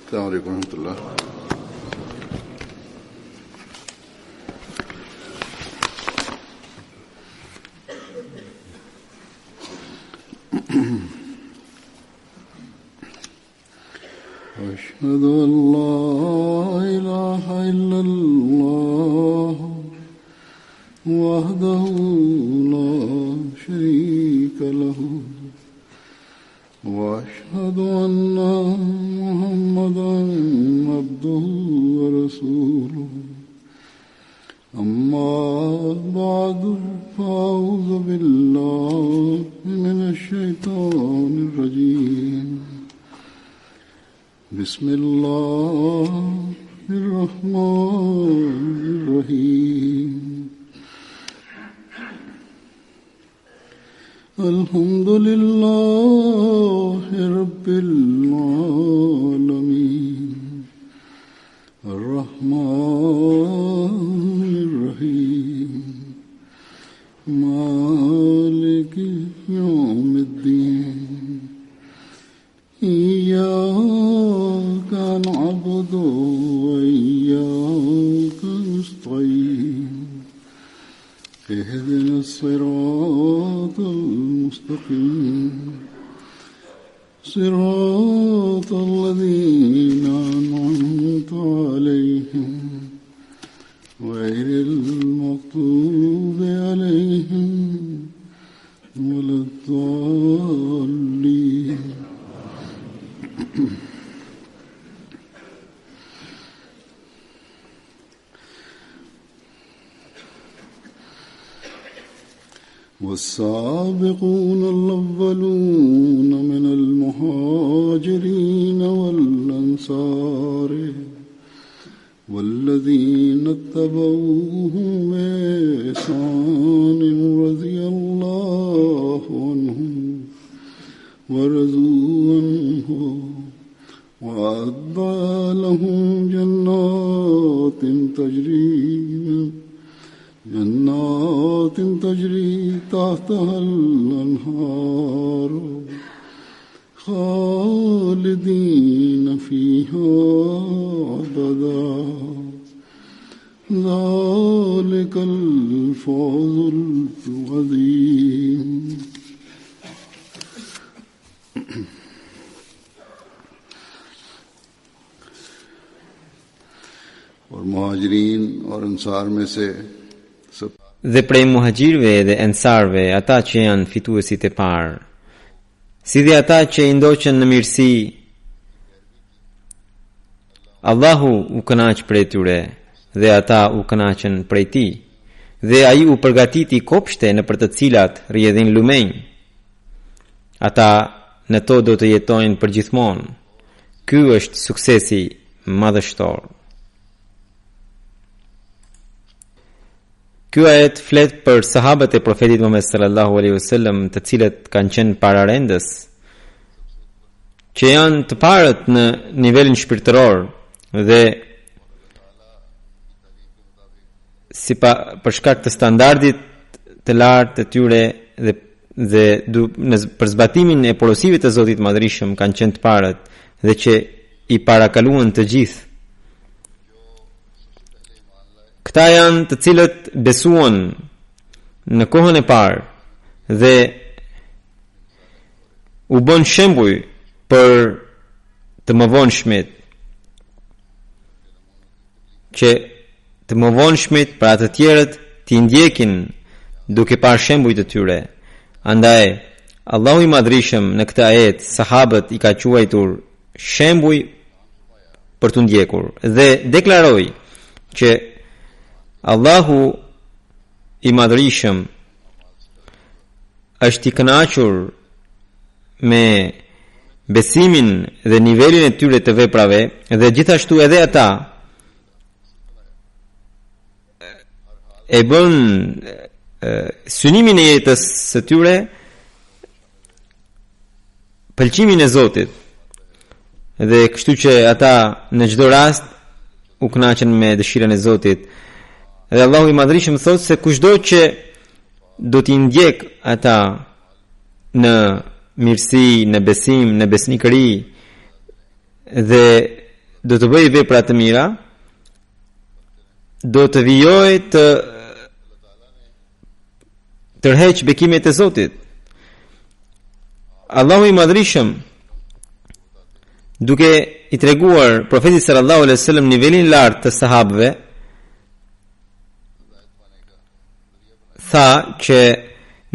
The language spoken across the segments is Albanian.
السلام عليكم ورحمة الله. أشهد أن لا إله إلا الله وحده لا شريك له وأشهد أن محمدا عبده ورسوله أما بعد فأعوذ بالله من الشيطان الرجيم بسم الله الرحمن الرحيم الحمد لله رب العالمين الرحمن الرحيم مالك يوم الدين إياك نعبد وإياك نستعين اهدنا الصراط المستقيم صراط الذين أنعمت عليهم غير المغضوب عليهم ولا الضالين. والسابقون الأولون من المهاجرين والأنصار والذين اتبعوهم بإحسان رضي الله عنهم ورضوا عنه وأعد لهم جنات تجري تحتها الأنهار خالدين فيها أبدا ذلك الفوز العظيم. और मुहाजिरीन और अंसार में से dhe prej muhajirve dhe ensarve ata që janë fituesit e parë, si dhe ata që i ndoqën në mirësi, Allahu u kënaq prej tyre dhe ata u kënaqën prej tij, dhe ai u përgatiti kopshte në për të cilat rrjedhin lumenj. Ata në to do të jetojnë përgjithmonë. Ky është suksesi madhështor. Ky ajet flet për sahabët e profetit Muhammed sallallahu alaihi wasallam, të cilët kanë qenë pararendës, që janë të parët në nivelin shpirtëror dhe për shkak të standardit të lartë të tyre dhe për zbatimin e porosive të Zotit Madhrishëm kanë qenë të parët dhe që i parakaluan të gjithë. Këta janë të cilët besuan në kohën e parë dhe u bën shembuj për të mëvonshmit, që të mëvonshmit për atë të tjerët t'i ndjekin duke parë shembuj të tyre. Andaj Allahu i Madhrishëm në këtë ajet sahabët i ka quajtur shembuj për t'u ndjekur dhe deklaroi që Allahu i Madhrishëm është i kënaqur me besimin dhe nivelin e tyre të veprave dhe gjithashtu edhe ata e bën synimin e jetës së tyre pëlqimin e Zotit, dhe kështu që ata në çdo rast u kënaqen me dëshirën e Zotit. Dhe Allahu i Madhrishëm thotë se kushdo që do t'i ndjek ata në mirësi, në besim, në besnikëri dhe do të bëj vepra të mira, do të vijoj të tërheq bekimet e Zotit. Allahu i Madhrishëm, duke i treguar profetit sallallahu alaihi wasallam nivelin lart të sahabëve, tha që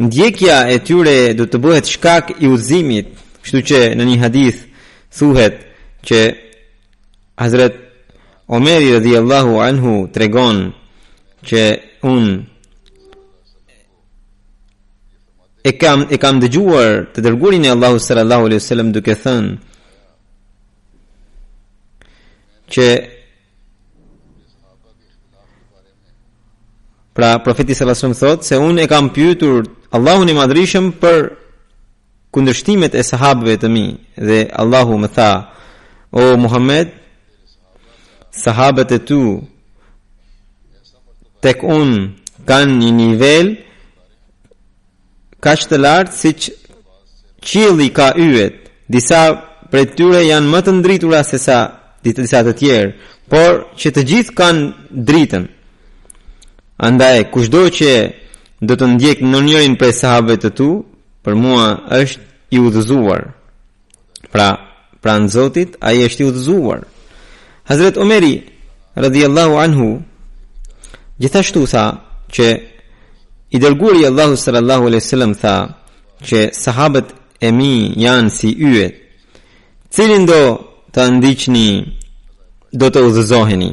ndjekja e tyre do të bëhet shkak i udhëzimit, kështu që në një hadith thuhet që Hazrat Omeri radhiyallahu anhu tregon që unë e kam dëgjuar të dërguarin e Allahut sallallahu alaihi wasallam duke thënë që pra profeti sallallahu alaihi wasallam thotë se unë e kam pyetur Allahun i Madhrishëm për kundërshtimet e sahabëve të mi dhe Allahu më tha: o Muhammed, sahabët e tu tek unë kanë një nivel kaq të lartë siç qielli ka yjet. Disa prej tyre janë më të ndritura se sa disa të tjerë, por që të gjithë kanë dritën. Andaj kushdo që do të ndjek në njërin prej sahabëve të tu, për mua është i udhëzuar. Pra në Zotit, ai është i udhëzuar. Hazrat Omeri radhiyallahu anhu gjithashtu tha që i dërguari i Allahut sallallahu alaihi wasallam tha që sahabët e mi janë si yjet, cilin do të ndiqni do të udhëzoheni.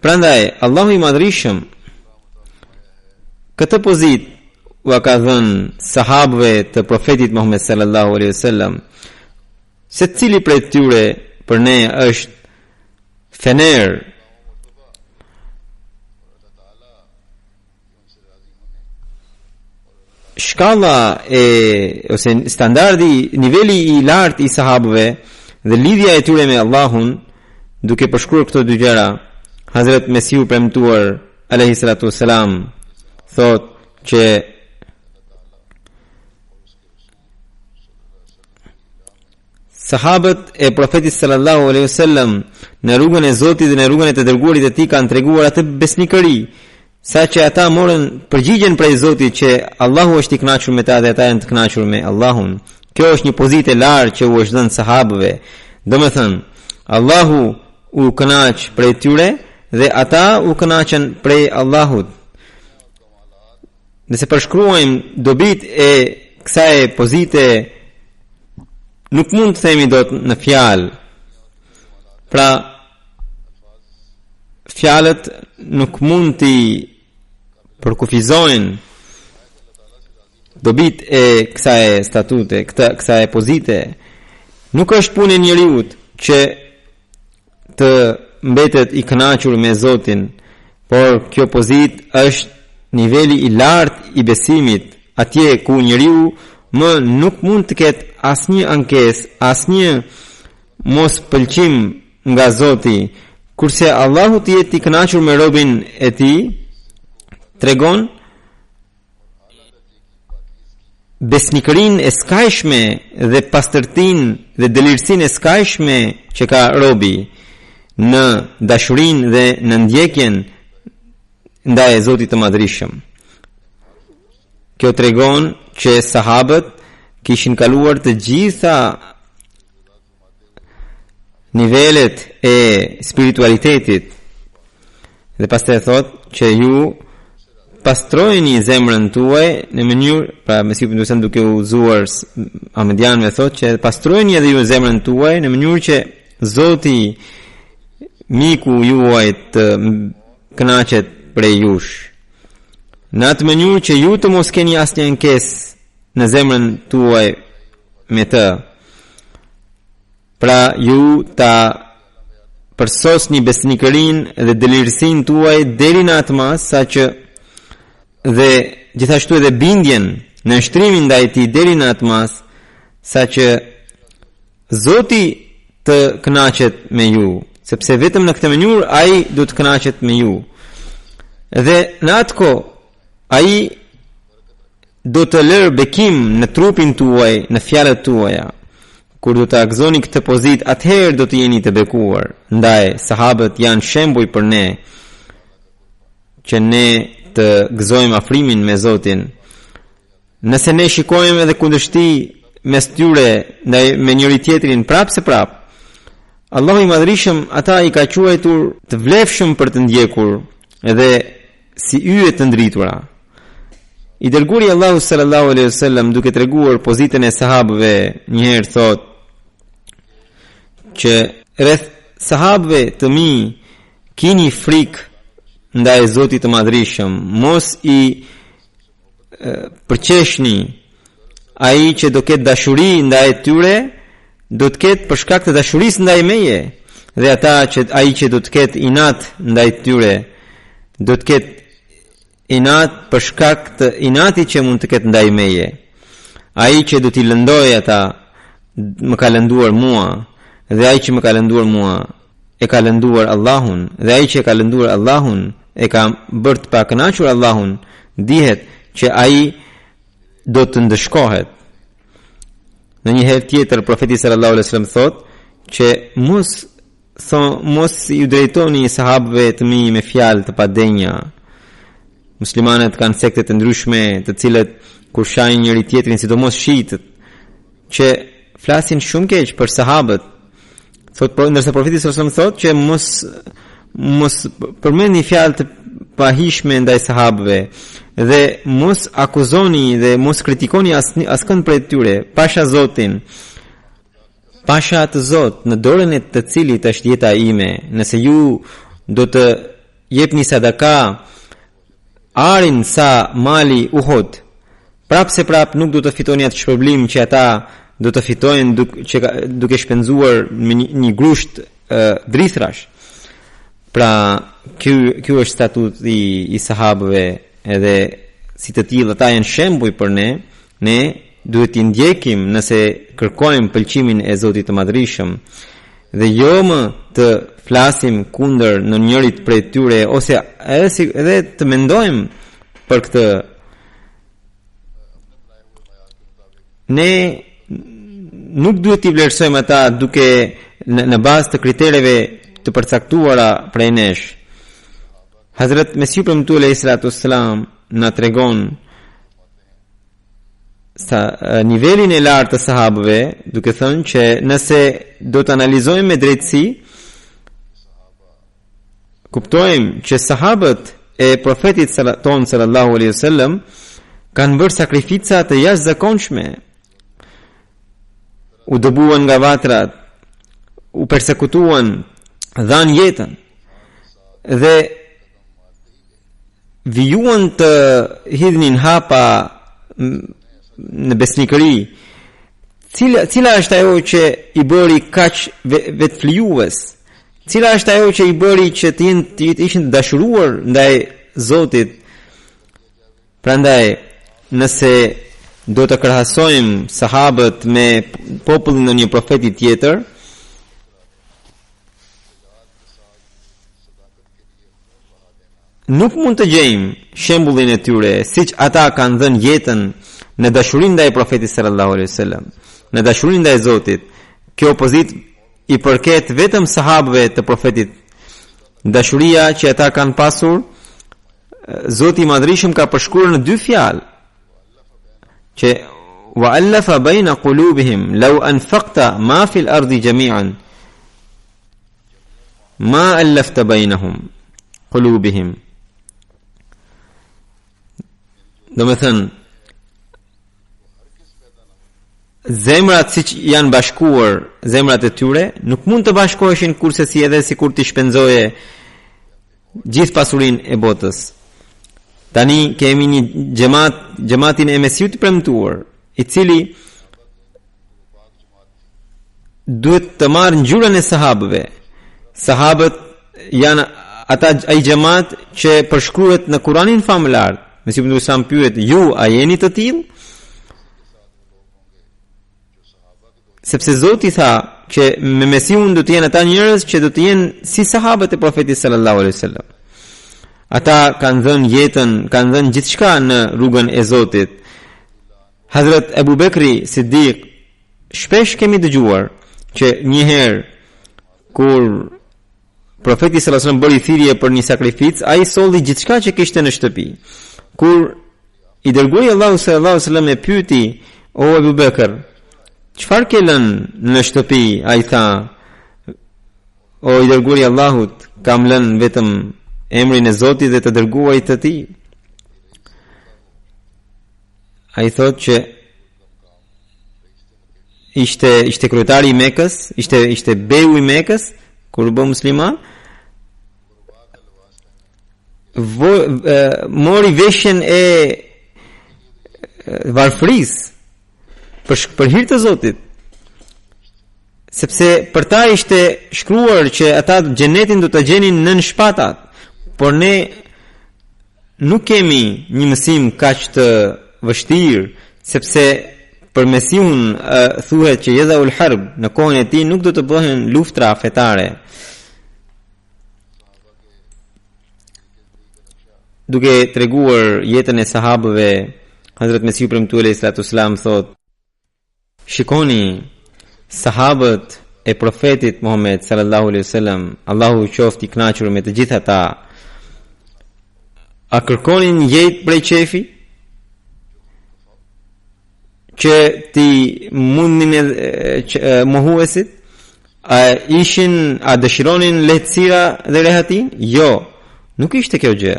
Prandaj Allahu i Madhrishëm këtë pozitë u ka dhënë sahabëve të profetit Muhammed sallallahu alaihi wasallam, se cili prej tyre për ne është fener, shkalla ose standardi, niveli i lartë i sahabëve dhe lidhja e tyre me Allahun, duke përshkruar këto dy gjëra, Hazrat Mesihu premtuar alayhi salatu wassalam thot që sahabët e profetit sallallahu alaihi wasallam në rrugën e Zotit dhe në rrugën e të dërguarit e tij kanë treguar atë besnikëri, saqë ata morën përgjigjen prej Zotit që Allahu është i kënaqur me ta dhe ata janë të kënaqur me Allahun. Kjo është një pozitë e lartë që u është dhënë sahabëve. Domethënë, Allahu u kënaq prej tyre dhe ata u kënaqën prej Allahut. Nëse përshkruajmë dobit e kësaj pozite, nuk mund të themi dot në fjalë. Pra, fjalët nuk mund të përkufizojnë dobit e kësaj statute, kësaj pozite. Nuk është punë e njeriut që të mbetet i kënaqur me Zotin, por kjo pozitë është niveli i lartë i besimit, atje ku njeriu më nuk mund të ketë asnjë ankesë, asnjë mos pëlqim nga Zoti, kurse Allahu të jetë i kënaqur me robën e tij, tregon besnikërinë e skajshme dhe pastërtinë dhe delirsinë e skajshme që ka robi në dashurinë dhe në ndjekjen ndaj Zotit të Madhrishëm. Kjo tregon që sahabët kishin kaluar të gjitha nivelet e spiritualitetit dhe pastaj thot që ju pastrojeni zemrën tuaj në mënyrë, pra Mesihu premtues duke u udhëzuar Ahmedianëve thot që pastrojeni edhe ju zemrën tuaj në mënyrë që Zoti miku juaj të kënaqet prej jush, në atë mënyrë që ju të mos keni asnjë ankesë në zemrën tuaj me të. Pra ju ta përsosni besnikërinë dhe delirsinë tuaj deri në atë mas saqë dhe gjithashtu edhe bindjen në nshtrimin ndaj tij deri në atë mas saqë Zoti të kënaqet me ju, sepse vetëm në këtë mënyrë ai do të kënaqet me ju. Dhe në atë kohë ai do të lërë bekim në trupin tuaj, në fjalët tuaja. kur do ta gëzoni këtë pozitë, atëherë do të jeni të bekuar. Ndaj sahabët janë shembull për ne që ne të gëzojmë afrimin me Zotin. Nëse ne shikojmë edhe kundërshti mes tyre ndaj me njëri tjetrin prapë se prapë, Allahu i Madhrishëm ata i ka quajtur të vlefshëm për të ndjekur edhe si yje të ndritura. I dërguari Allahu sallallahu alaihi wasallam duke treguar pozitën e sahabëve një herë thotë që rreth sahabëve të mi kini frikë ndaj Zotit të Madhrishëm, mos i përqeshni. Ai që do ketë dashuri ndaj tyre do të ketë për shkak të dashurisë ndaj meje, dhe ai që do të ketë inat ndaj tyre do të ketë inat për shkak të inatit që mund të ketë ndaj meje. Ai që do t'i lëndoj ata më ka lënduar mua, dhe ai që më ka lënduar mua e ka lënduar Allahun, dhe ai që e ka lënduar Allahun e ka bërë të pakënaqur Allahun, dihet që ai do të ndëshkohet. Në një herë tjetër profeti sallallahu alaihi wasallam thotë që mos ju drejtoni sahabëve të mi me fjalë të padenja. Muslimanët kanë sekte të ndryshme, të cilët kur shahin njëri tjetrin, sidomos shiitët, që flasin shumë keq për sahabët. Thotë, ndërsa profeti sallallahu alaihi wasallam thotë që mos përmendni fjalë të pahishme ndaj sahabëve, dhe mos akuzoni dhe mos kritikoni askënd prej tyre, pasha Zotin, pasha atë Zot në dorën e të cilit është jeta ime. Nëse ju do të jepni sadaka arin sa mali Uhud, prapë se prapë nuk do të fitoni atë shpërblim që ata do të fitojnë duke shpenzuar një grusht drithrash. Pra, ky është statuti i sahabëve, edhe si të tillë ata janë shembull për ne duhet t'i ndjekim nëse kërkojmë pëlqimin e Zotit të Madhrishëm, dhe jo më të flasim kundër në njërit prej tyre, ose edhe të mendojmë për këtë. Ne nuk duhet t'i vlerësojmë ata duke në bazë të kritereve të përcaktuara prej nesh. Hazrat Mesiu premtu alayhi salatu wassalam na tregon sa nivelin e lartë të sahabëve, duke thënë që nëse do të analizojmë me drejtësi, kuptojmë që sahabët e profetit ton sallallahu alaihi wasallam kanë bërë sakrifica të jashtëzakonshme. U dëbuan nga vatrat, u persekutuan, dhanë jetën, dhe vijuan të hidhnin hapa në besnikëri. Cila është ajo që i bëri kaq vetflijues? Cila është ajo që i bëri që të ishin të dashuruar ndaj Zotit? Prandaj, nëse do të krahasojmë sahabët me popullin e një profeti tjetër, nuk mund të gjejmë shembullin e tyre, siç ata kanë dhënë jetën në dashurinë ndaj profetit sallallahu alaihi wasallam, në dashurinë ndaj Zotit. Kjo pozitë i përket vetëm sahabëve të profetit. Dashuria që ata kanë pasur, Zoti i Madhrishëm ka përshkruar në dy fjalë, që wa'alafa baina qulubihim law anfaqta ma fil ardi jami'an ma alafta bainahum qulubihim. Do me thënë, zemrat si që janë bashkuar, zemrat e tyre nuk mund të bashkoheshin kurse si edhe si kur t'i shpenzoje gjithë pasurin e botës. Tani kemi një gjematin e Mesiut të premtuar, i cili duhet të marrë ngjyrën e sahabëve. Sahabët janë ai gjemat që përshkruhet në Kuranin famëlar. Mesiu ibn Usam pyet, ju a jeni të tillë? Sepse Zoti tha që me Mesiun do të jenë ata njerëz që do të jenë si sahabët e profetit sallallahu alaihi wasallam. Ata kanë dhënë jetën, kanë dhënë gjithçka në rrugën e Zotit. Hazrat Abu Bekri Siddiq shpesh kemi dëgjuar që një herë kur profeti sallallahu alajhi wasallam bëri thirrje për një sakrificë, ai solli gjithçka që kishte në shtëpi. Kur i dërguari Allahu sallallahu alajhi wasallam e pyeti: "O Abu Bekër, çfarë ke lënë në shtëpi?" Ai tha: "O i dërguari i Allahut, kam lënë vetëm emrin e Zotit dhe të dërguarit të tij." Ai thotë që ishte kryetari i Mekës, ishte beu i Mekës kur u bë musliman. Mori veshjen e varfërisë për hir të Zotit, sepse për ta ishte shkruar që ata xhenetin do ta gjenin nën shpatat, por ne nuk kemi një mësim kaq të vështirë, sepse për Mesihun thuhet që yadul harb, në kohën e tij nuk do të bëhen luftra fetare. Duke treguar jetën e sahabëve, Hazrat Mesihu premtuar alayhi salatu wasalam thot: "Shikoni sahabët e profetit Muhammed sallallahu alaihi wasallam, Allahu qoftë i kënaqur me të gjithë ata, a kërkonin jetë prej qefi që ti mundin mohuesit? A dëshironin lehtësira dhe rehatin? Jo, nuk ishte kjo gjë.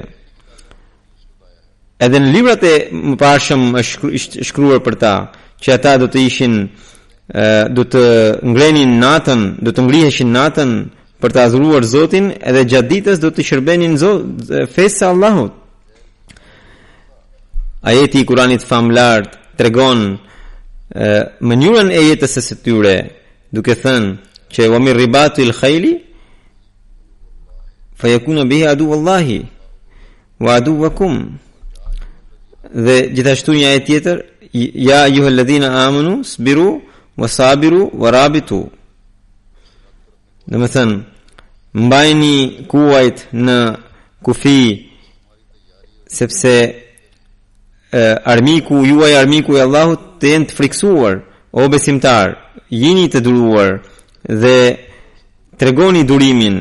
Edhe në librat e mëparshëm është shkruar për ta që ata do të ngrenin natën, do të ngriheshin natën për të adhuruar Zotin, edhe gjatë ditës do të shërbenin fesë së Allahut. Ajeti i Kuranit famlar tregon mënyrën e jetës së tyre, duke thënë që wa min ribatil khayli fayakunu bihi aduwallahi wa aduwakum. Dhe gjithashtu një ajet tjetër, ya ayyuhalladhina amanu sabiru wasabiru warabitu. Domethënë, mbajni kuajt në kufi, sepse armiku juaj, armiku i Allahut të jenë të friksuar. O besimtar, jini të duruar dhe tregoni durimin.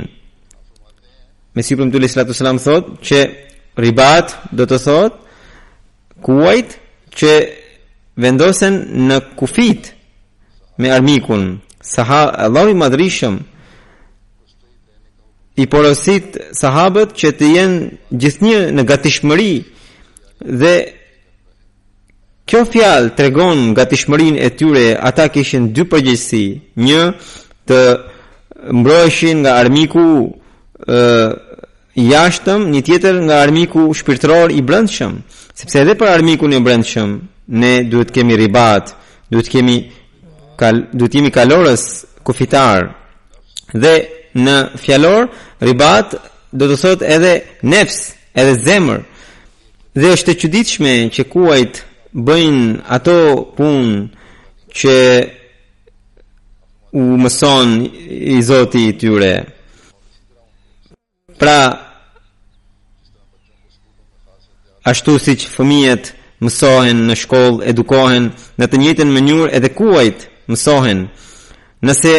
Mesihu premtuar alayhi salatu wasalam thot që ribat do të thot kuajt që vendosen në kufit me armikun. Allahu i madhrishëm i porosit sahabët që të jenë gjithnjë në gatishmëri, dhe kjo fjalë tregon gatishmërinë e tyre. Ata kishin dy përgjegjësi: një, të mbroheshin nga armiku i jashtëm, një tjetër nga armiku shpirtëror i brendshëm, sepse edhe për armikun e brendshëm ne duhet kemi ribat, duhet jemi kalorës kufitar. Dhe në fjalor ribat do të thot edhe nefs, edhe zemër. Dhe është e çuditshme që kuajt bëjnë ato punë që u mëson i Zoti i tyre. Pra, ashtu siç fëmijët mësohen në shkollë, edukohen, në të njëjtën mënyrë edhe kuajt mësohen. Nëse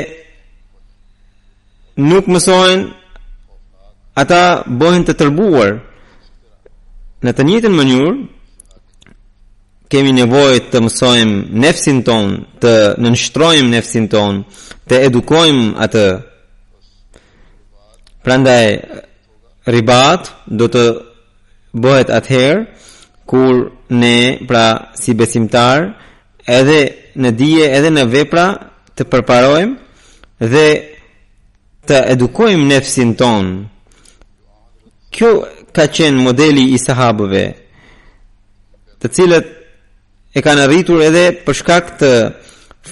nuk mësohen, ata bëhen të tërbuar. Në të njëjtën mënyrë kemi nevojë të mësojmë nefsin ton, të nënshtrojmë nefsin ton, të edukojmë atë. Prandaj ribat do të bëhet atëherë kur ne, pra si besimtar, edhe në dije edhe në vepra të përparojmë dhe të edukojmë nefsin ton. Kjo ka qenë modeli i sahabëve, të cilët e kanë arritur edhe për shkak të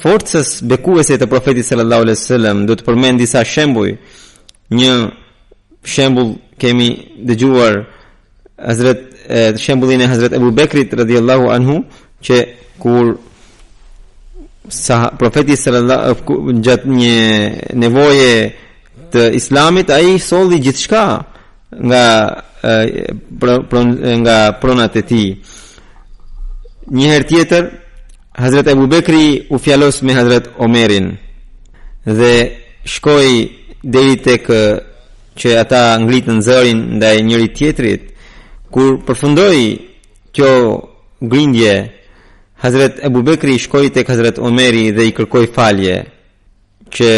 forcës bekuese të profetit sallallahu alaihi wasallam. Do të përmend disa shembuj. Një shembull kemi dëgjuar shembullin e Hazrat Abu Bekrit radhiyallahu anhu, që kur profeti sallallahu gjatë një nevoje të islamit, ai solli gjithçka nga pronat e tij. Një herë tjetër Hazrat Abu Bekri u fjalos me Hazrat Omerin dhe shkoi deri tek që ata nglitën zërin ndaj njëri tjetrit. Kur përfundoi kjo grindje, Hazrat Abu Bekri shkoi tek Hazrat Omeri dhe i kërkoi falje që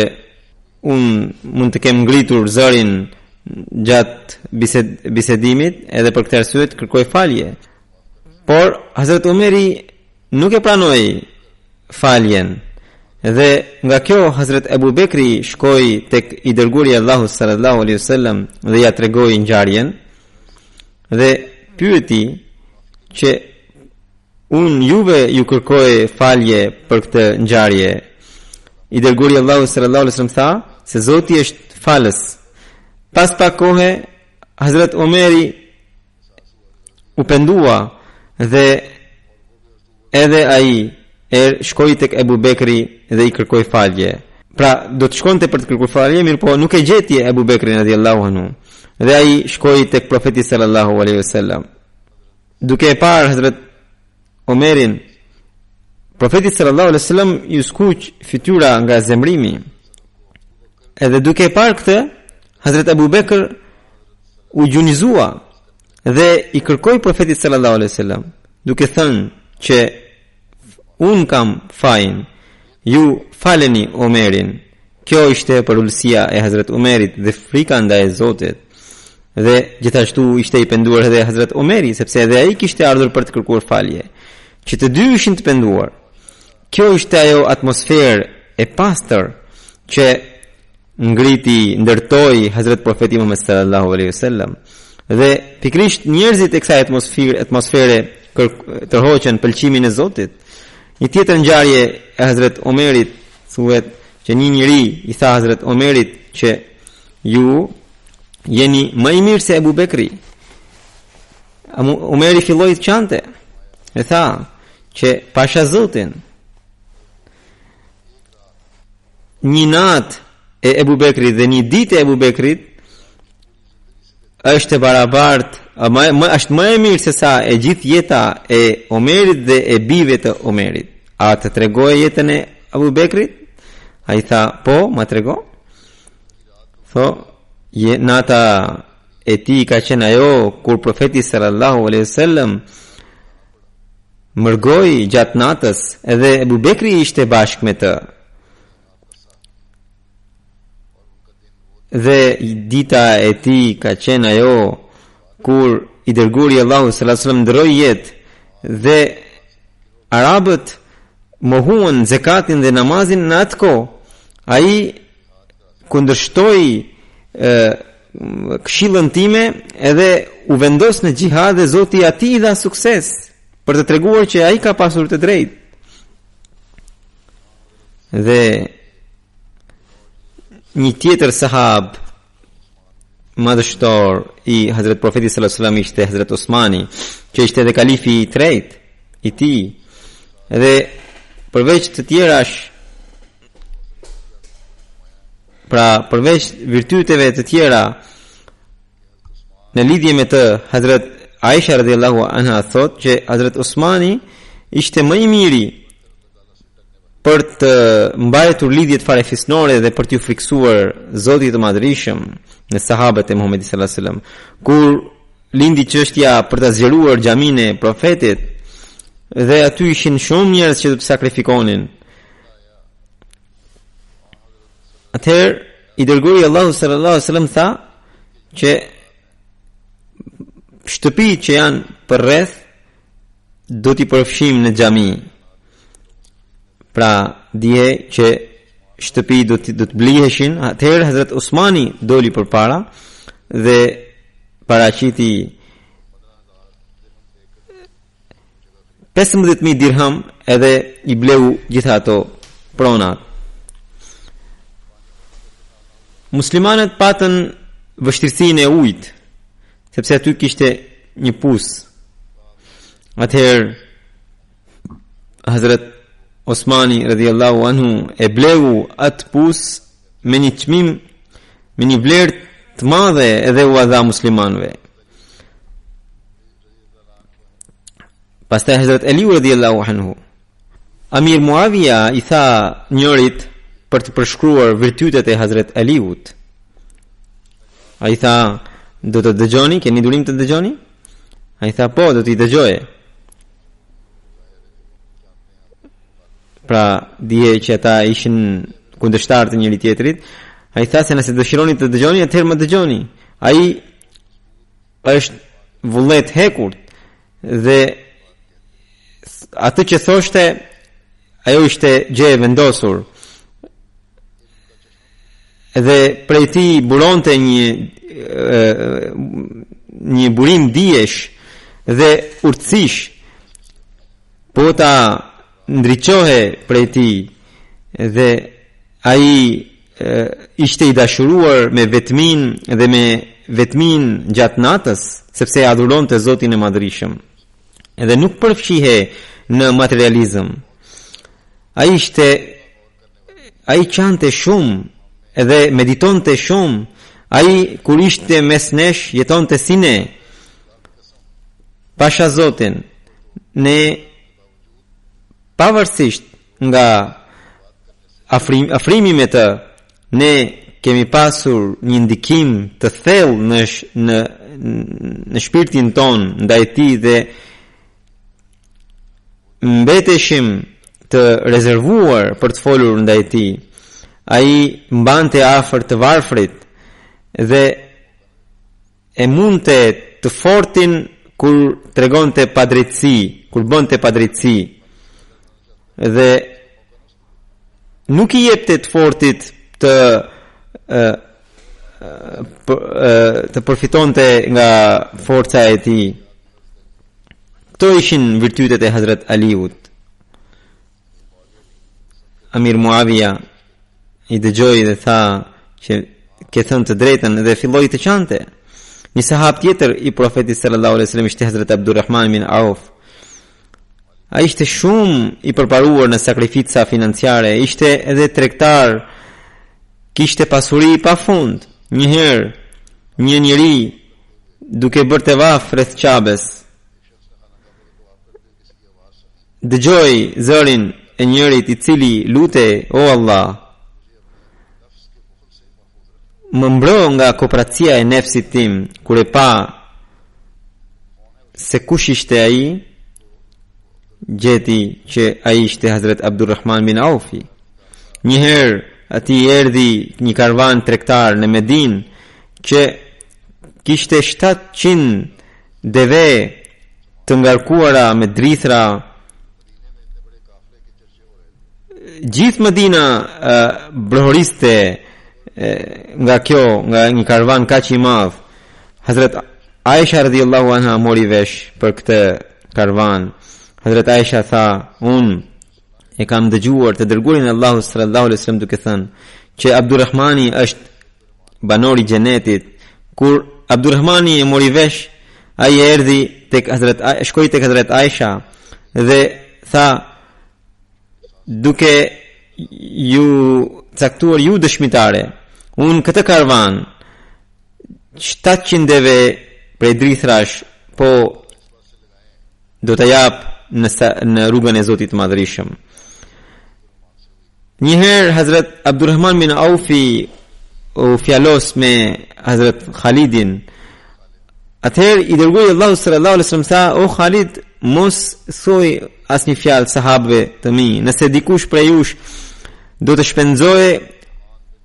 unë mund të kem ngritur zërin gjatë bisedimit, edhe për këtë arsye kërkoi falje. Por Hazrat Omeri nuk e pranoi faljen. Dhe nga kjo Hazrat Abu Bekri shkoi tek i dërguari i Allahut sallallahu alaihi wasallam dhe ja tregoi ngjarjen dhe pyeti që unë juve ju kërkoj falje për këtë ngjarje. I dërguari i Allahut sallallahu alaihi wasallam tha se Zoti është falës. Pas pak kohe Hazrat Omeri u pendua dhe edhe ai shkoi tek Abu Bekri dhe i kërkoi falje. Pra do të shkonte për të kërkuar falje, mirë po nuk e gjeti Abu Bekrin radhiyallahu anhu. Dhe ai shkoi tek profeti sallallahu alaihi wasallam. Duke e parë Hazrat Omerin, profeti sallallahu alaihi wasallam i skuq fytyra nga zemrimi. Edhe duke e parë këtë, Hazrat Abu Bekr u gjunjëzua dhe i kërkoi profetit sallallahu alaihi wasallam, duke thënë që un kam fajin, ju faleni Omerin. Kjo ishte për ulësia e Hazrat Omerit dhe frika ndaj Zotit. Dhe gjithashtu ishte i penduar edhe Hazrat Omeri, sepse edhe ai kishte ardhur për të kërkuar falje. Që të dy ishin të penduar. Kjo ishte ajo atmosferë e pastër që ngriti, ndërtoi Hazrat Profeti Muhammed sallallahu alaihi wasallam. Dhe pikrisht njerëzit e kësaj atmosfere tërhoqën pëlqimin e Zotit. Një tjetër ngjarje e Hazrat Omerit thuhet që një njeri i tha Hazrat Omerit që ju jeni më i mirë se Abu Bekri. Omeri filloi të qante e tha që pasha Zotin, një natë e Abu Bekrit dhe një ditë e Abu Bekrit është e barabartë, është më e mirë se sa e gjithë jeta e Omerit dhe e bijve të Omerit. A të tregoj jetën e Abu Bekrit? A i tha, po, ma trego. Tho, nata e ti ka qenë ajo kur profeti sallallahu alaihi wasallam mërgoi gjatë natës, edhe Abu Bekri ishte bashkë me të. Dhe dita e ti ka qenë ajo kur i dërguari Allahu sallallahu alaihi wasallam ndroi jetë dhe arabët mohuan zakatin dhe namazin në atë kohë. Ai kundërshtoi këshillën time edhe u vendos në xhihad dhe Zoti atij i dha sukses për të treguar që ai ka pasur të drejtë. Dhe një tjetër sahab madhështor i Hazrat Profetit sallallahu alaihi wasallam ishte Hazrat Osmani, që ishte edhe kalifi i tretë i tij. Dhe përveç të tjerash, pra përveç virtyteve të tjera në lidhje me të, Hazrat Aisha radhiyallahu anha thot që Hazrat Osmani ishte më i miri për të mbajtur lidhjet farefisnore dhe për t'ju friksuar Zotit të Madhërisëm në sahabët e Muhamedit sallallahu alaihi wasallam. Kur lindi çështja për ta zgjeruar xhamin e profetit dhe aty ishin shumë njerëz që do të sakrifikonin, atëherë i dërguari Allahu sallallahu alaihi wasallam tha që shtëpitë që janë përreth do t'i përfshim në xhami. Pra dije që shtëpi do të bliheshin. Atëherë Hazrat Osmani doli përpara dhe paraqiti 15,000 dirham edhe i bleu gjitha ato pronat. Muslimanët patën vështirësinë e ujit, sepse aty kishte një pus. Atëherë Hazrat Osmani radhiyallahu anhu e bleu atë pus me një çmim, me një vlerë të madhe, edhe u dha muslimanëve. Pastaj Hazrat Ali radhiyallahu anhu Amir Muavia i tha njërit për të përshkruar virtytet e Hazret Aliut. Ai tha, do të dëgjoni, keni durim të dëgjoni? Ai tha, po, do t'i dëgjoje. Pra, dije që ata ishin kundërshtar të njëri tjetrit. Ai tha se nëse dëshironi të dëgjoni, atëherë më dëgjoni. Ai është vullet hekurt dhe atë që thoshte ajo ishte gjë e vendosur. Dhe prej tij buronte një burim dijesh dhe urtësish. Po ta ndriçohe prej tij dhe ai ishte i dashuruar me vetmin dhe me vetmin gjatë natës, sepse e adhuronte Zotin e Madhrishëm. Edhe nuk përfshihe në materializëm. Ai qante shumë edhe meditonte shumë. Ai kur ishte mes nesh jetonte si ne. Pasha Zotin, ne pavarësisht nga afrimi me të, ne kemi pasur një ndikim të thellë në shpirtin ton ndaj tij dhe mbeteshim të rezervuar për të folur ndaj tij. Ai mbante afër të varfrit dhe e mundte të fortin kur tregonte padrejtësi, kur bënte padrejtësi. Dhe nuk i jepte të fortit të përfitonte nga forca e tij. Këto ishin virtytet e Hazret Aliut. Amir Muavia i dëgjoi dhe tha që ke thënë të drejtën dhe filloi të qante. Një sahab tjetër i profetit sallallahu alaihi wasallam ishte Hazret Abdurrahman bin Auf. Ai ishte shumë i përparuar në sakrifica financiare, ishte edhe tregtar, kishte pasuri pafund. Njëherë një njeri duke bërë tevaf rreth Qabes dëgjoi zërin e njërit i cili lutej: o Allah, më mbro nga kooperacia e nefsit tim. Kur e pa se kush ishte ai, gjeti që ai ishte Hazret Abdurrahman bin Aufi. Njëherë ati erdhi një karvan tregtar në Medinë që kishte 700 deve të ngarkuara me drithra. Gjithë Medina brohoriste nga një karvan kaq i madh. Hazret Aisha radhiyallahu anha mori vesh për këtë karvan. Hazret Aisha tha: unë e kam dëgjuar të dërguarin e Allahut sallallahu alaihi wasallam duke thënë që Abdurrahmani është banori i xhenetit. Kur Abdurrahmani e mori vesh, ai erdhi shkoi tek Hazret Aisha dhe tha: duke ju caktuar ju dëshmitare, unë këtë karvan 700 deve prej drithrash po do të jap në rrugën e Zotit të Madhrishëm. Njëherë Hazret Abdurrahman bin Aufi u fjalos me Hazret Khalidin. Atëherë i dërgoi Allahu sallallahu alaihi wasallam tha: o Khalid, mos thuaj asnjë fjalë sahabëve të mi. Nëse dikush prej jush do të shpenzojë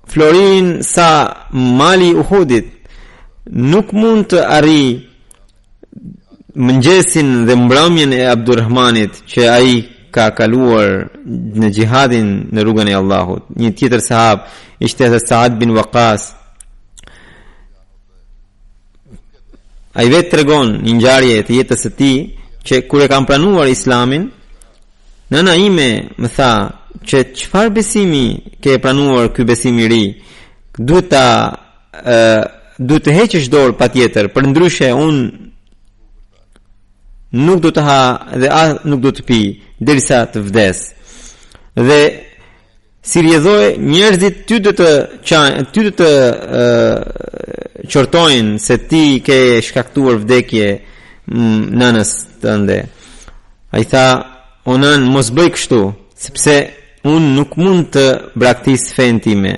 florin sa mali Uhudit, nuk mund të arrijë mëngjesin dhe mbrëmjen e Abdurrahmanit që ai ka kaluar në xhihadin në rrugën e Allahut. Një tjetër sahab ishte Saad bin Waqas. Ai vetë tregon një ngjarje të jetës së tij që kur e kam pranuar Islamin, nëna ime më tha që çfarë besimi ke pranuar ky besim i ri? Duhet të heqësh dorë patjetër, përndryshe unë nuk do të ha dhe nuk do të pi derisa të vdes. Dhe si rjedhoi njerëzit ty do të qortojnë se ti ke shkaktuar vdekje nënës tënde. Ai tha: o nën, mos bëj kështu, sepse unë nuk mund të braktis fen time.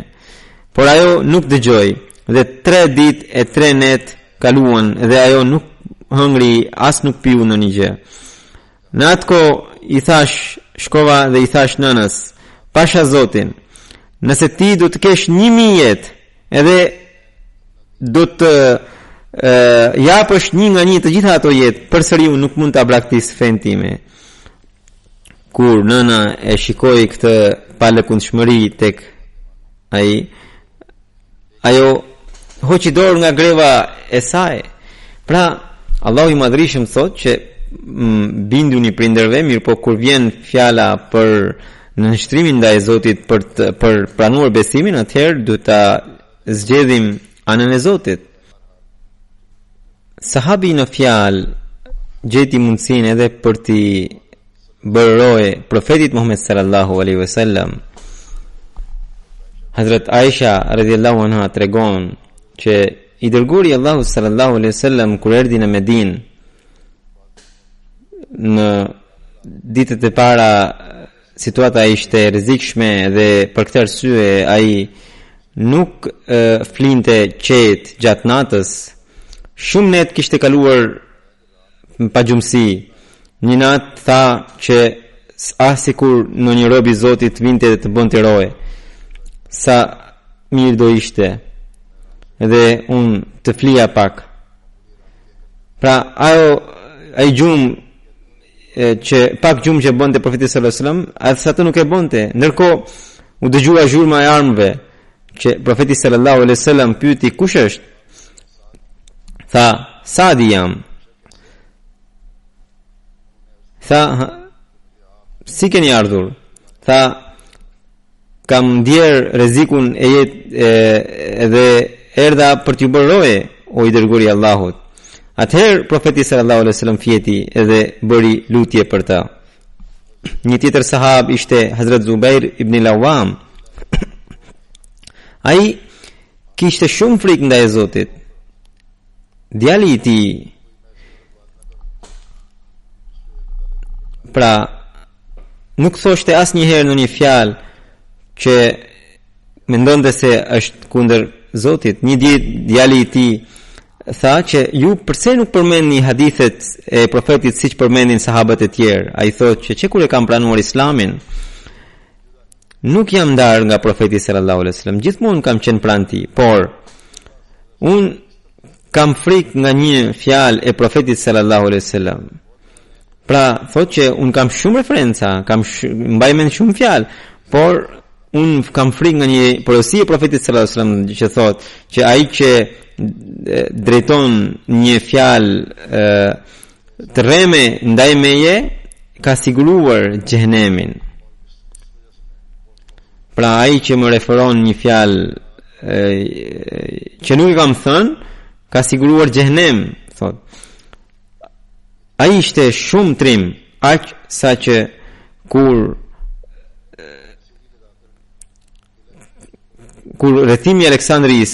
Por ajo nuk dëgjoj, dhe 3 ditë e 3 net kaluan dhe ajo nuk hëngri, as nuk piu në një gjë. Në atë kohë i thash, shkova dhe i thash nënës, pasha Zotin, nëse ti do të kesh 1000 jetë, edhe do të japësh një nga një të gjitha ato jetë, përsëri unë nuk mund të braktis fen time. Kur nëna e shikoi këtë palëkundshmëri tek ai, ajo hoqi dorë nga greva e saj. Pra, Allahu i Madhrishëm thot që binduni prindërve, mirë po kur vjen fjala për nënshtrimin ndaj Zotit për pranuar besimin, atëherë duhet ta zgjedhim anën e Zotit. Sahabi në fjalë gjeti mundësinë edhe për t'i bërroje profetit Muhammed sallallahu alaihi wasallam. Hazrat Aisha radhiyallahu anha tregon që i dërguari Allahu sallallahu alaihi wasallam kur erdhi në Medinë në ditët e para situata ishte rrezikshme dhe për këtë arsye ai nuk flinte qetë gjatë natës. Shumë net kishte kaluar pa gjumësi. Një natë tha që sikur në një rob i Zotit vinte dhe të bënte roje. Sa mirë do ishte dhe unë të flija pak. Pra ai gjumë që pak gjumë që bënte profeti sallallahu alajhi wasallam, atë sa të nuk e bënte. Ndërkohë u dëgjua zhurma e armëve që profeti sallallahu alajhi wasallam pyeti kush është? Tha Sadi jam. Tha si keni ardhur? Tha kam ndjer rrezikun e jetë edhe erdha për t'ju bërë roje, o i dërguari i Allahut. Atëherë profeti sallallahu alaihi wasallam fjeti edhe bëri lutje për ta. Një tjetër sahab ishte Hazrat Zubair ibn al-Awwam. Ai kishte shumë frikë ndaj Zotit. Djali i tij pra nuk thoshte asnjëherë në një fjalë që mendonte se është kundër Zotit. Një ditë djali i tij tha që ju pse nuk përmendni hadithet e profetit siç përmendin sahabët e tjerë. Ai thotë që kur e kam pranuar Islamin nuk jam ndarë nga profeti sallallahu alaihi wasallam, gjithmonë kam qenë pranë tij, por un kam frikë nga një fjalë e profetit sallallahu alaihi wasallam. Pra thotë që un kam shumë referenca, mbaj mend shumë fjalë, por un kam frikë nga një porosi e profetit sallallahu alaihi wasallam që thotë që ai që drejton një fjalë të rreme ndaj meje ka siguruar xhenemin. Pra ai që më referon një fjalë që nuk e kam thënë ka siguruar xhenem, thot. Ai ishte shumë trim, aq sa që kur rrethimi i Aleksandris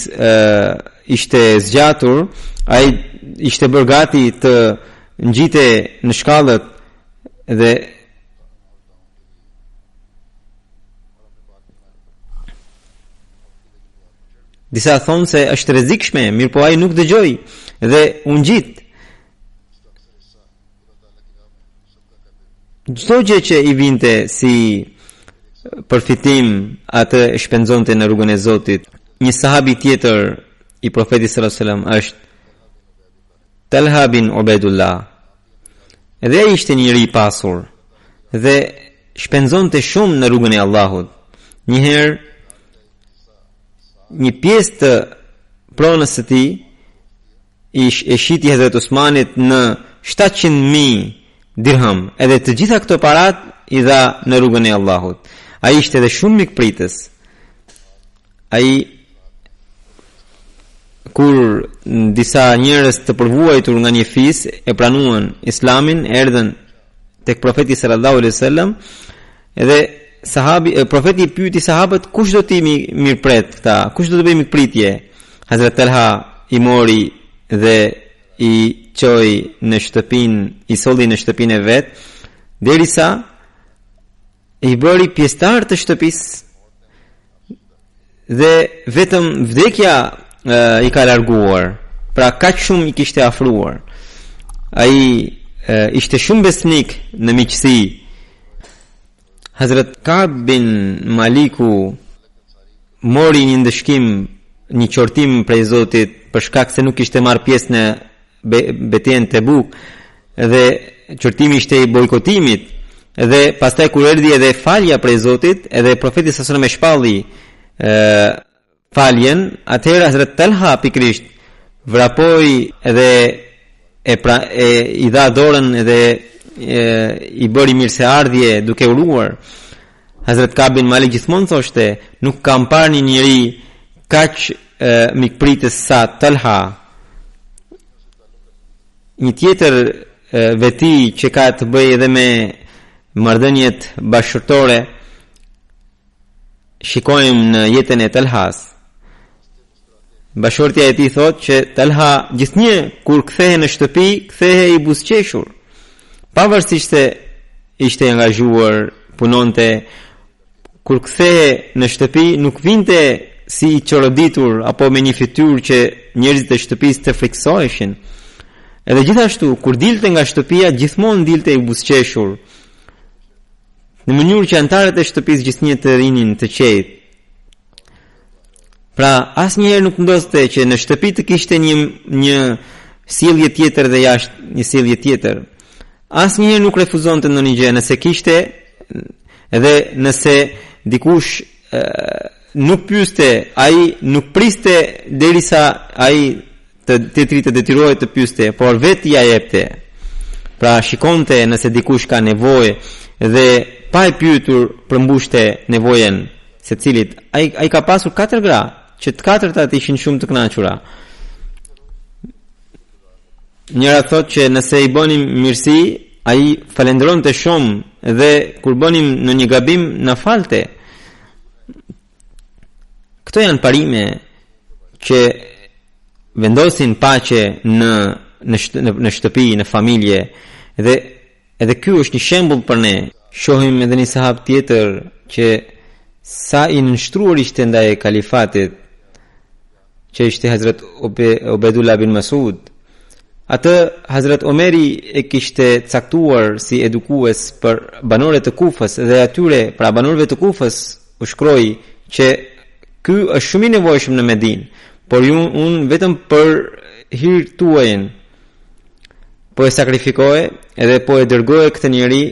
ishte zgjatur, ai ishte bërë gati të ngjite në shkallët dhe disa thonë se është rrezikshme, mirë po ai nuk dëgjoi dhe u ngjit. Çdo gjë që i vinte si përfitim atë e shpenzonte në rrugën e Zotit. Një sahabi tjetër i profetit sallallahu alajhi wasallam është Talha bin Ubaidullah. Edhe ai ishte njëri i pasur dhe shpenzonte shumë në rrugën e Allahut. Një herë një pjesë të pronës së tij e shiti Hazrat Usmanit në 700.000 dirham, edhe të gjitha këto parat i dha në rrugën e Allahut. Ai ishte edhe shumë mikpritës. Ai kur disa njerëz të përvuajtur nga një fis e pranuan Islamin, erdhën tek profeti sallallahu alaihi wasallam, edhe profeti i pyeti sahabët kush do t'i mirëpret këta, kush do të bëjë mikpritje. Hazrat Talha i mori dhe i çoi në shtëpinë, i solli në shtëpinë e vet, derisa i bëri pjesëtar të shtëpisë dhe vetëm vdekja i ka larguar, pra kaq shumë i kishte afruar. Ai ishte shumë besnik në miqësi. Hazrat Ka'b bin Maliku mori një ndëshkim, një qortim prej Zotit për shkak se nuk ishte marrë pjesë në betejën Tebuk, dhe qortimi ishte i bojkotimit. Dhe pastaj kur erdhi edhe falja prej Zotit, edhe profeti sallallahu alaihi wasallam e shpalli faljen, atëherë Hazrat Talha pikrisht vrapoi edhe i dha dorën edhe i bëri mirëseardhje duke uruar. Hazrat Ka'b bin Malik gjithmonë thoshte, nuk kam parë një njeri kaq mikpritës sa Talha. Një tjetër veti që ka të bëjë edhe me marrëdhëniet bashkëtorë, shikojmë në jetën e Talhas. Bashortja e tij thotë që Talha gjithnjë kur kthehej në shtëpi, kthehej i buzëqeshur. Pavarësisht se ishte i angazhuar, punonte, kur kthehej në shtëpi nuk vinte si i çoroditur apo me një fytyrë që njerëzit e shtëpisë të friksoheshin. Edhe gjithashtu kur dilte nga shtëpia, gjithmonë dilte i buzëqeshur, në mënyrë që antarët e shtëpisë gjithnjë të rinin të qetë. Pra, asnjëherë nuk ndodhte që në shtëpi të kishte një sjellje tjetër dhe jashtë një sjellje tjetër. Asnjëherë nuk refuzonte ndonjë gjë, nëse kishte, edhe nëse dikush nuk pyeste, ai nuk priste derisa ai të detyrohej të pyeste, por vetë ja jepte. Pra, shikonte nëse dikush ka nevojë dhe pa e pyetur përmbushte nevojen secilit. Ai ka pasur 4 gra, që të katërtat ishin shumë të kënaqura. Njëra thotë që nëse i bënim mirësi, ai falendronte shumë dhe kur bënim në një gabim na falte. Këto janë parime që vendosin paqe në shtëpi, në familje, dhe edhe ky është një shembull për ne. Shohim edhe një sahab tjetër që sa i nënshtruar ishte ndaj kalifatit, që ishte Hazrat Ubaidullah bin Mas'ud. Atë Hazrat Omeri e kishte caktuar si edukues për banorët e Kufës, dhe atyre, pra banorëve të Kufës, u shkroi që ky është shumë i nevojshëm në Medinë, por unë vetëm për hir tuajin po e sakrifikoje edhe po e dërgoje këtë njeri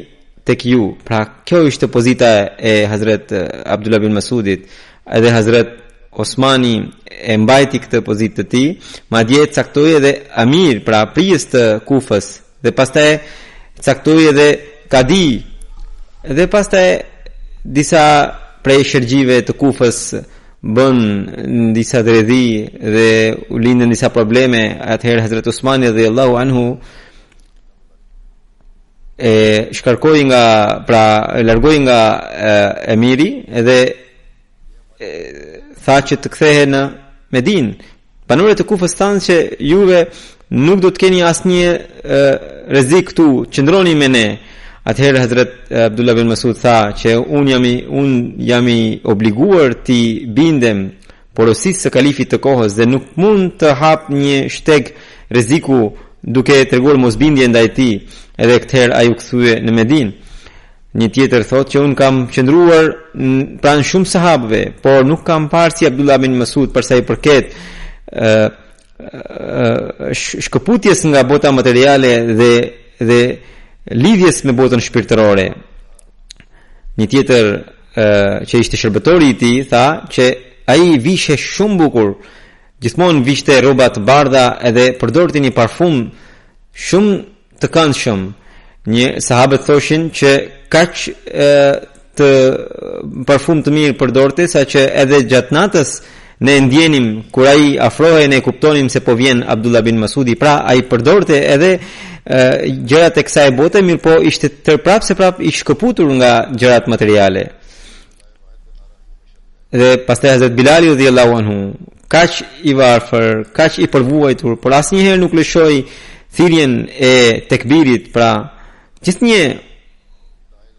tek ju. Pra kjo ishte pozita e Hazrat Abdullah bin Mas'udit, edhe Hazrat Osmani e mbajti këtë pozitë të tij, madje caktoi edhe amir, pra prijes të Kufës, dhe pastaj caktoi edhe kadi, dhe pastaj disa prej shërgjive të Kufës bën disa dredhi dhe u lindën disa probleme. Atëherë Hazrat Osmani radhiyallahu anhu shkarkoi nga, pra largoi nga emiri edhe tha që të kthehe në Medinë. Banorët e Kufës thanë që juve nuk do të keni asnjë rrezik këtu, qëndroni me ne. Atëherë Hazrat Abdullah bin Mas'ud tha që unë jam i obliguar të bindem porosisë së kalifit të kohës dhe nuk mund të hap një shteg rreziku duke treguar mosbindje ndaj tij. Edhe këtëherë ai u kthye në Medinë. Një tjetër thotë që unë kam qëndruar pranë shumë sahabëve, por nuk kam parë si Abdullah bin Mas'ud për sa i përket shkëputjes nga bota materiale dhe lidhjes me botën shpirtërore. Një tjetër që ishte shërbëtori i tij tha që ai vishe shumë bukur, gjithmonë vishte rroba të bardha edhe përdorte një parfum shumë të këndshëm. Një sahabët thoshin që kaq të parfum të mirë përdorte sa që edhe gjatë natës ne ndjenim kur ai afrohej, ne kuptonim se po vjen Abdullah bin Mas'udi. Pra ai përdorte edhe gjërat e kësaj bote, mirë po ishte prapë i shkëputur nga gjërat materiale. Dhe pastaj Hazrat Bilali radhiyallahu anhu, kaq i varfër, kaq i përvuajtur, por asnjëherë nuk lëshoi thirrjen e tekbirit, pra gjithnjë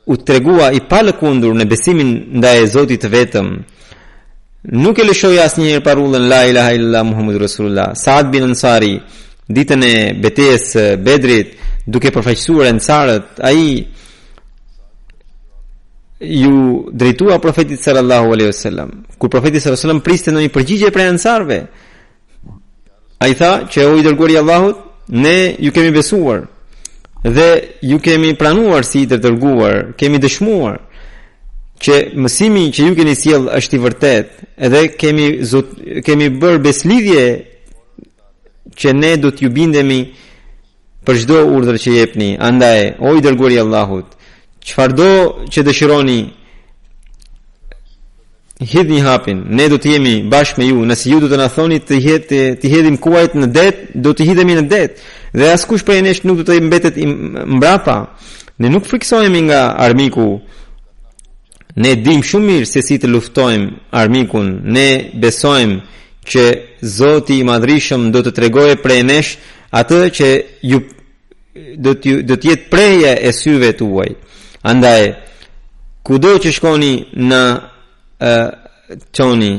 u tregua i palëkundur në besimin ndaj Zotit të vetëm, nuk e lëshoi asnjëherë parullën la ilaha illallah Muhammadur Rasulullah. Saad bin Ansari, ditën e betejës së Bedrit, duke përfaqësuar ansarët, ai ju drejtua profetit sallallahu alaihi wasallam. Kur profeti sallallahu alaihi wasallam priste ndonjë përgjigje prej ansarëve, ai tha që o i dërguari i Allahut, ne ju kemi besuar dhe ju kemi pranuar si i dërguar, kemi dëshmuar që mësimi që ju keni sjell është i vërtet, edhe kemi bërë beslidhje që ne do t'ju bindemi për çdo urdhër që jepni. Andaj, o i dërguari i Allahut, çfarëdo që dëshironi, hidhni hapin, ne do të jemi bashkë me ju. Nëse ju do të na thoni të hedhim kuajt në det, do të hidhemi në det. Dhe askush prej nesh nuk do të mbetet mbrapa. Ne nuk friksohemi nga armiku. Ne dim shumë mirë se si të luftojmë armikun. Ne besojmë që Zoti i Madhrishëm do të tregojë prej nesh atë që ju do të jetë preja e syve tuaj. Andaj, kudo që shkoni në toni,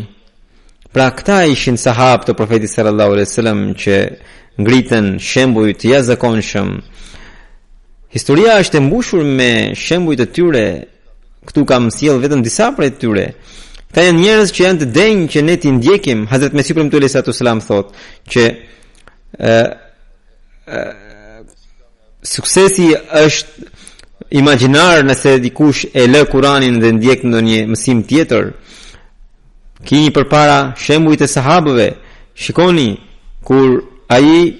pra këta ishin sahabë të profetit sallallahu alaihi wasallam që ngritën shembuj të jashtëzakonshëm. Historia është e mbushur me shembuj të tyre. Këtu kam sjell vetëm disa prej tyre. Këta janë njerëz që janë të denjë që ne t'i ndjekim. Hazrat Mesih premtuesi alayhi salatu wasalam thotë që suksesi është imagjinar nëse dikush e lë Kur'anin dhe ndjek ndonjë mësim tjetër. Kini përpara shembujt e sahabëve. Shikoni kur ai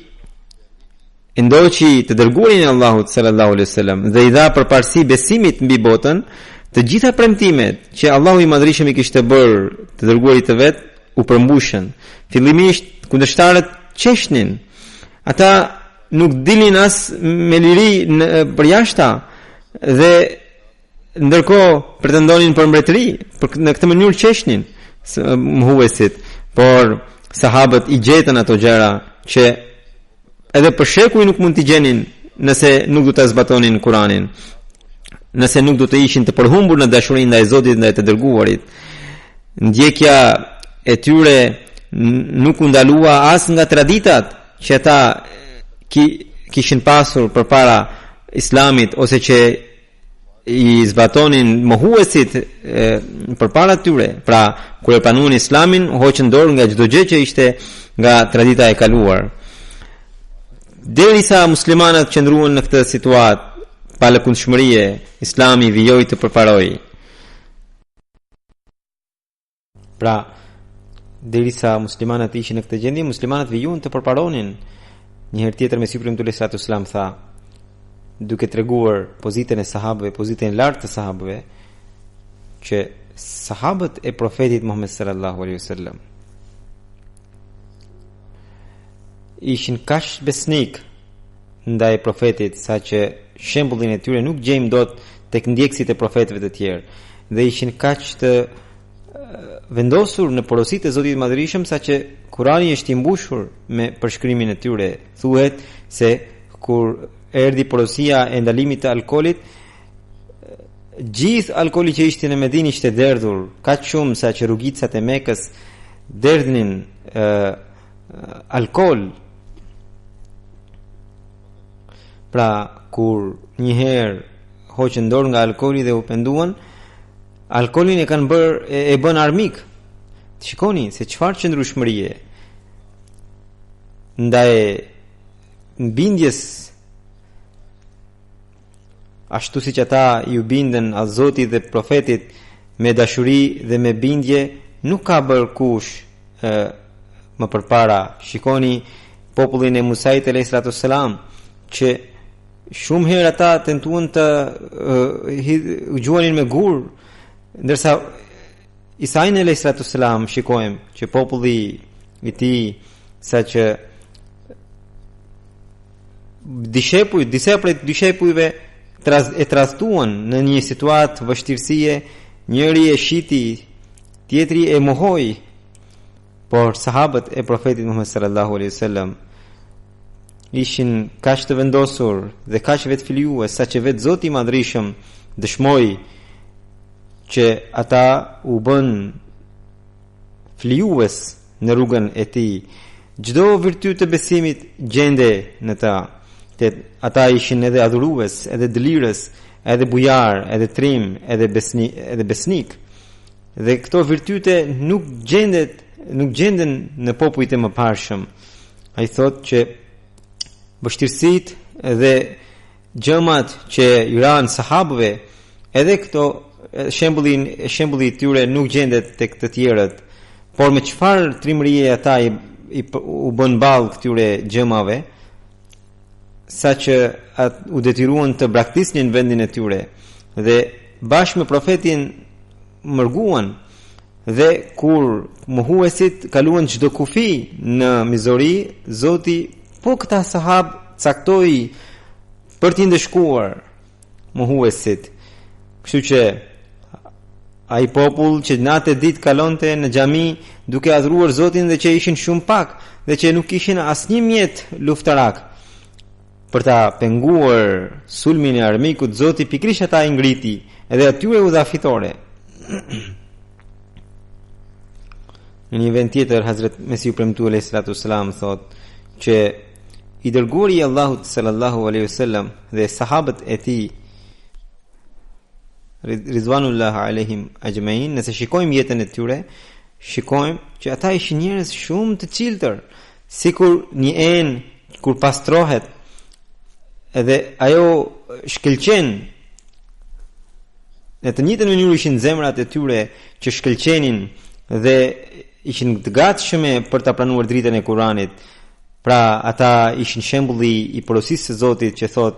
ndoqi të dërguarin e Allahut sallallahu alaihi wasallam dhe i dha përparësi besimit mbi botën, të gjitha premtimet që Allahu i Madhrishëm i kishte bërë të dërguarit të vet u përmbushën. Fillimisht kundërshtarët qeshnin. Ata nuk dilnin as me liri për jashta dhe ndërkohë pretendonin për mbretëri, në këtë mënyrë qeshnin mohuesit, por sahabët i gjetën ato gjëra që edhe për shekuj nuk mund t'i gjenin nëse nuk do të zbatonin Kur'anin, nëse nuk do të ishin të përhumbur në dashurinë ndaj Zotit ndaj të dërguarit. Ndjekja e tyre nuk u ndalua as nga traditat që ata kishin pasur përpara Islamit, ose që i zbatonin mohuesit përpara tyre. Pra, kur e pranuan Islamin, hoqën dorë nga çdo gjë që ishte nga tradita e kaluar. Derisa muslimanët qëndruan në këtë situatë pa lëkundshmërie, Islami vijoi të përparoi. Pra, derisa muslimanët ishin në këtë gjendje, muslimanët vijuan të përparonin. Një herë tjetër Mesihu premtuesi sallallahu alaihi wasallam tha, duke treguar pozitën e sahabëve, pozitën e lartë të sahabëve, që sahabët e profetit Muhammed sallallahu alaihi wasallam ishin kaq besnik ndaj profetit saqë shembullin e tyre nuk gjejmë dot tek ndjekësit e profetëve të tjerë, dhe ishin kaq të vendosur në porositë e Zotit të Madhërisëm saqë Kurani është i mbushur me përshkrimin e tyre. Thuhet se kur erdhi porosia e ndalimit të alkoolit, gjithë alkooli që ishte në Medinë ishte derdhur, kaq shumë sa që rrugicat e Mekës derdhnin alkool. Pra, kur një herë hoqën dorë nga alkooli dhe u penduan, alkoolin e kanë bërë e bën armik. Shikoni se çfarë qëndrueshmërie ndaj bindjes, ashtu siç ata ju binden a Zotit dhe profetit me dashuri dhe me bindje, nuk ka bërë kush më përpara. Shikoni popullin e Musait alayhis salam, që shumë herë ata tentuan të gjuanin me gur, ndërsa Isain alayhis salam shikojmë që populli i tij saqë disa prej dishepujve e tradhtuan në një situatë vështirësie, njëri e shiti, tjetri e mohoi, por sahabët e profetit Muhammed sallallahu alaihi wasallam ishin kaq të vendosur dhe kaq vetë filjues saqë vetë Zoti i Madhrishëm dëshmoj që ata u bën flijues në rrugën e tij. Çdo virtyt të besimit gjende në ta. Ata ishin edhe adhurues, edhe dëlirës, edhe bujar, edhe trim, edhe besnik. Dhe këto virtyte nuk gjenden në popujt e mëparshëm. Ai thotë që vështirësitë dhe gjëmat që i ranë sahabëve, edhe këto shembulli i tyre nuk gjendet tek të tjerët, por me çfarë trimërie ata u bën ballë këtyre gjëmave, saqë u detyruan të braktisnin vendin e tyre dhe bashkë me profetin mërguan, dhe kur mohuesit kaluan çdo kufi në mizori, Zoti po këta sahab caktoi për t'i ndëshkuar mohuesit. Kështu që ai popull që natë e ditë kalonte në xhami duke adhuruar Zotin dhe që ishin shumë pak dhe që nuk kishin asnjë mjet luftarak për ta penguar sulmin e armikut, Zoti pikrisht ata i ngriti edhe atyre u dha fitore. Në një vend tjetër Hazrat Mesiu premtuar alayhi salatu wasalam thot që i dërguari i Allahut sallallahu alaihi wasallam dhe sahabët e tij ridwanullah alaihim ajmain, nëse shikojmë jetën e tyre, shikojmë që ata ishin njerëz shumë të ciltër, sikur një enë kur pastrohet edhe ajo shkëlqen. Në të njëjtën mënyrë ishin zemrat e tyre që shkëlqenin dhe ishin të gatshme për ta pranuar dritën e Kuranit. Pra ata ishin shembulli i porosisë së Zotit që thot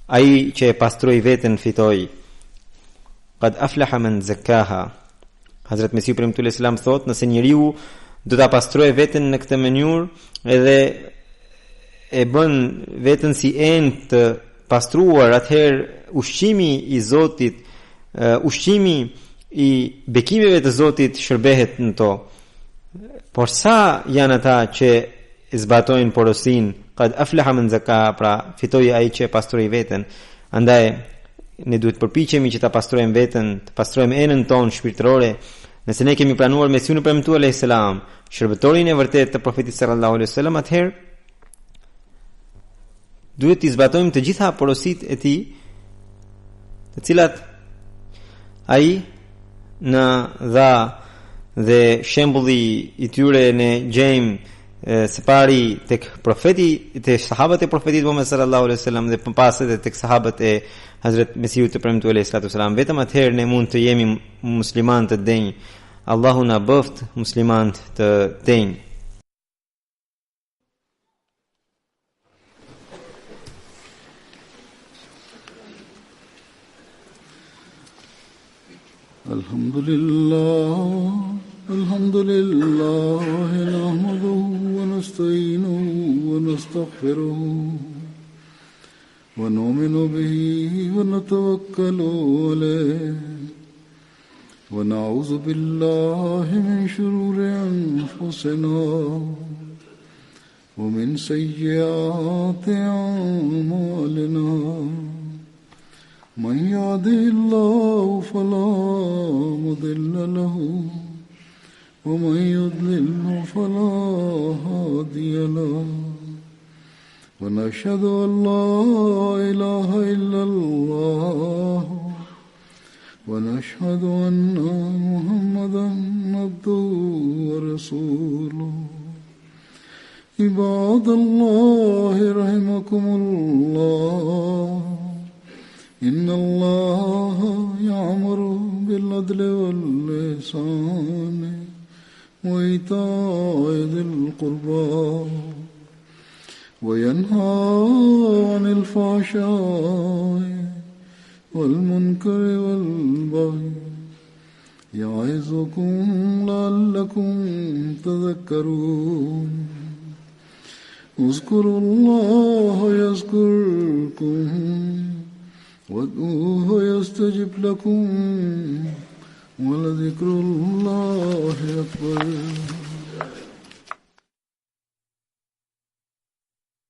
ai që e pastroi veten fitoi. Qad aflaha man zakkaha. Hazrat Mesiu premtuar Islam thot nëse njeriu do ta pastrojë veten në këtë mënyrë edhe e bën veten si enë të pastruar, atëherë ushqimi i Zotit, ushqimi i bekimeve të Zotit shërbehet në to. Por sa janë ata që zbatojnë porosin, qad aflaha man zakkaha, pra fitoi ai që pastroi veten. Andaj ne duhet përpiqemi që ta pastrojmë veten, të pastrojmë enën tonë shpirtërore. Nëse ne kemi pranuar Mesiun e premtuar alayhis salam, shërbëtorin e vërtet të profetit sallallahu alaihi wasallam, atëherë duhet të zbatojmë të gjitha porositë e tij, të cilat ai në dha, dhe shembulli i tyre ne gjejmë së pari tek profeti, tek sahabët e profetit Muhammed sallallahu alaihi wasallam dhe pas edhe tek sahabët e Hazrat Mesiut të premtuar alayhi salatu wasalam. Vetëm atëherë ne mund të jemi musliman të denj. Allahu na bëft musliman të denj. Alhamdulillah nahmaduhu wa nasta'inuhu wa nastaghfiruh wa nu'minu bihi wa natawakkalu alayhi wa na'udhu billahi min shururi anfusina wa min sayyiati a'malina. من يهده الله فلا مضل له ومن يضلل فلا هادي له ونشهد أن لا إله إلا الله ونشهد أن محمدا عبده ورسوله. عباد الله رحمكم الله، إن الله يأمر بالعدل والإحسان وإيتاء ذي القربى وينهى عن الفحشاء والمنكر والبغي يعظكم لعلكم تذكرون. اذكروا الله يذكركم وادعوه يستجب لكم ولذكر الله أكبر.